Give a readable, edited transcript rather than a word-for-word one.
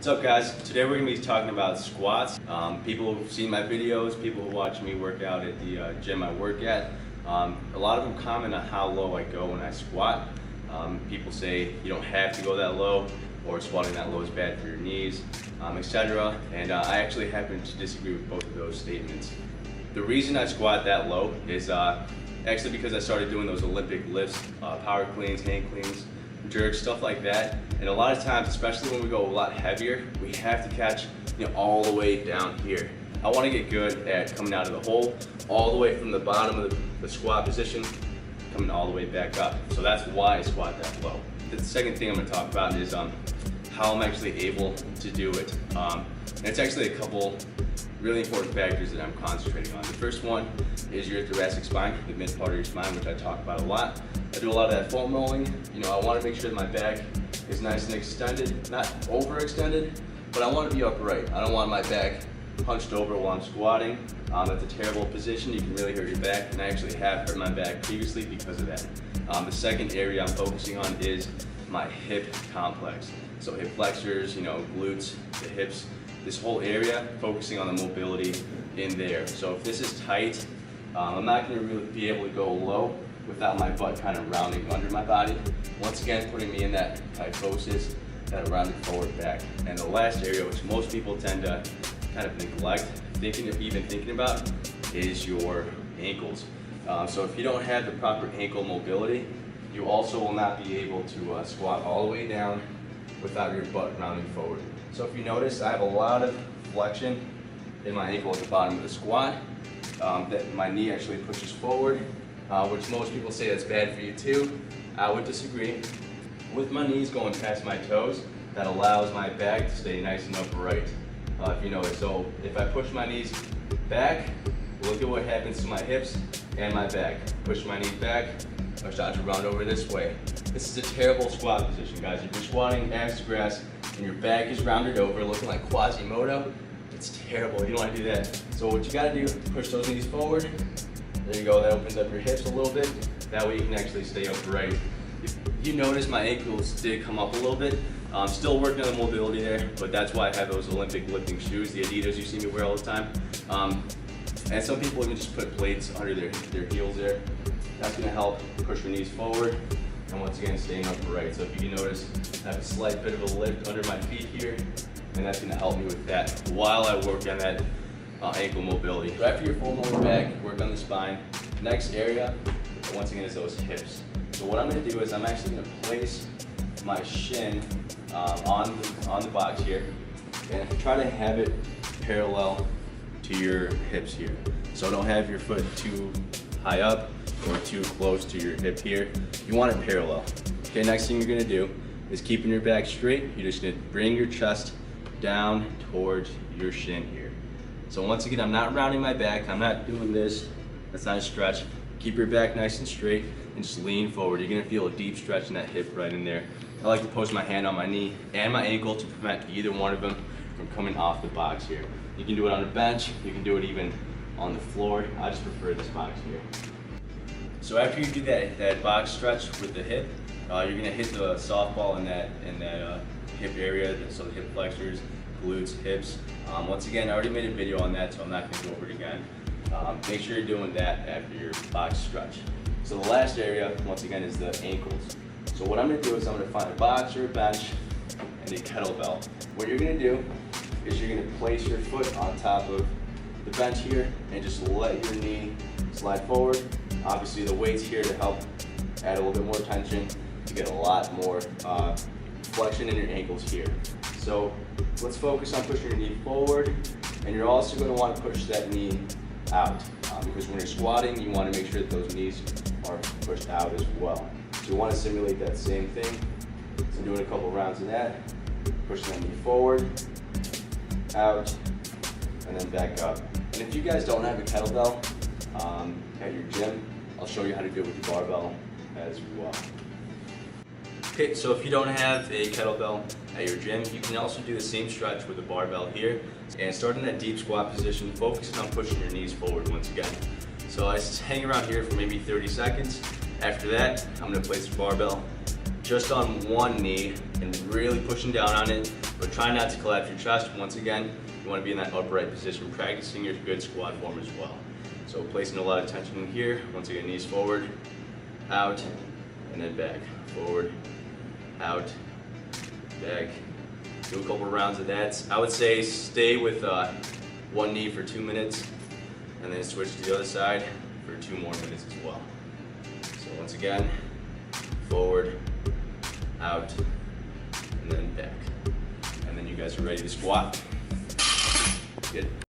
What's up, guys? Today we're going to be talking about squats. People who've seen my videos, people who watch me work out at the gym I work at, a lot of them comment on how low I go when I squat. People say you don't have to go that low, or squatting that low is bad for your knees, etc. And I actually happen to disagree with both of those statements. The reason I squat that low is actually because I started doing those Olympic lifts, power cleans, hand cleans, jerks, stuff like that. And a lot of times, especially when we go a lot heavier, we have to catch all the way down here. I want to get good at coming out of the hole, all the way from the bottom of the squat position, coming all the way back up. So that's why I squat that low. The second thing I'm going to talk about is how I'm actually able to do it. And it's actually a couple really important factors that I'm concentrating on. The first one is your thoracic spine, the mid part of your spine, which I talk about a lot. I do a lot of that foam rolling. I want to make sure that my back is nice and extended, not overextended, but I want to be upright. I don't want my back hunched over while I'm squatting. That's a terrible position. You can really hurt your back, and I actually have hurt my back previously because of that. The second area I'm focusing on is my hip complex. So hip flexors, glutes, the hips, this whole area, focusing on the mobility in there. So if this is tight, I'm not going to really be able to go low without my butt kind of rounding under my body. Once again, putting me in that kyphosis, that rounded forward back. And the last area, which most people tend to kind of neglect even thinking about, is your ankles. So if you don't have the proper ankle mobility, you also will not be able to squat all the way down without your butt rounding forward. So if you notice, I have a lot of flexion in my ankle at the bottom of the squat, that my knee actually pushes forward, which most people say that's bad for you too. I would disagree. With my knees going past my toes, that allows my back to stay nice and upright, if you notice. So if I push my knees back, look at what happens to my hips and my back. Push my knees back, I start to round over this way. This is a terrible squat position, guys. If you're squatting ass to grass and your back is rounded over, looking like Quasimodo, it's terrible. You don't want to do that. So what you got to do, push those knees forward. There you go. That opens up your hips a little bit. That way you can actually stay upright. If you notice, my ankles did come up a little bit. I'm still working on the mobility there, but that's why I have those Olympic lifting shoes, the Adidas you see me wear all the time. And some people even just put plates under their heels there. That's going to help push your knees forward, and once again, staying upright. So if you can notice, I have a slight bit of a lift under my feet here, and that's going to help me with that while I work on that ankle mobility. So after your full lower back, work on the spine. Next area, once again, is those hips. So what I'm going to do is I'm actually going to place my shin on the box here, and try to have it parallel to your hips here. So don't have your foot too high up or too close to your hip here. You want it parallel. Okay, next thing you're going to do is keeping your back straight. You're just going to bring your chest down towards your shin here. So once again, I'm not rounding my back. I'm not doing this. That's not a stretch. Keep your back nice and straight and just lean forward. You're gonna feel a deep stretch in that hip right in there. I like to post my hand on my knee and my ankle to prevent either one of them from coming off the box here. You can do it on a bench. You can do it even on the floor. I just prefer this box here. So after you do that box stretch with the hip, you're gonna hit the softball in that hip area. So the hip flexors, glutes, hips. Once again, I already made a video on that, so I'm not going to go over it again. Make sure you're doing that after your box stretch. So the last area, once again, is the ankles. So what I'm going to do is I'm going to find a box or a bench and a kettlebell. What you're going to do is you're going to place your foot on top of the bench here and just let your knee slide forward. Obviously the weight's here to help add a little bit more tension. You get a lot more flexion in your ankles here. So let's focus on pushing your knee forward, and you're also going to want to push that knee out, because when you're squatting, you want to make sure that those knees are pushed out as well. So you want to simulate that same thing. So doing a couple rounds of that, pushing that knee forward, out, and then back up. And if you guys don't have a kettlebell at your gym, I'll show you how to do it with the barbell as well. Okay, so if you don't have a kettlebell at your gym, you can also do the same stretch with the barbell here. And start in that deep squat position, focusing on pushing your knees forward once again. So I just hang around here for maybe 30 seconds. After that, I'm gonna place the barbell just on one knee and really pushing down on it, But try not to collapse your chest. Once again, you want to be in that upright position, practicing your good squat form as well. So placing a lot of tension in here. Once again, knees forward, out, and then back. Forward, out, back. Do a couple rounds of that. I would say stay with one knee for 2 minutes, and then switch to the other side for 2 more minutes as well. So once again, forward, out, and then back. And then you guys are ready to squat. Good.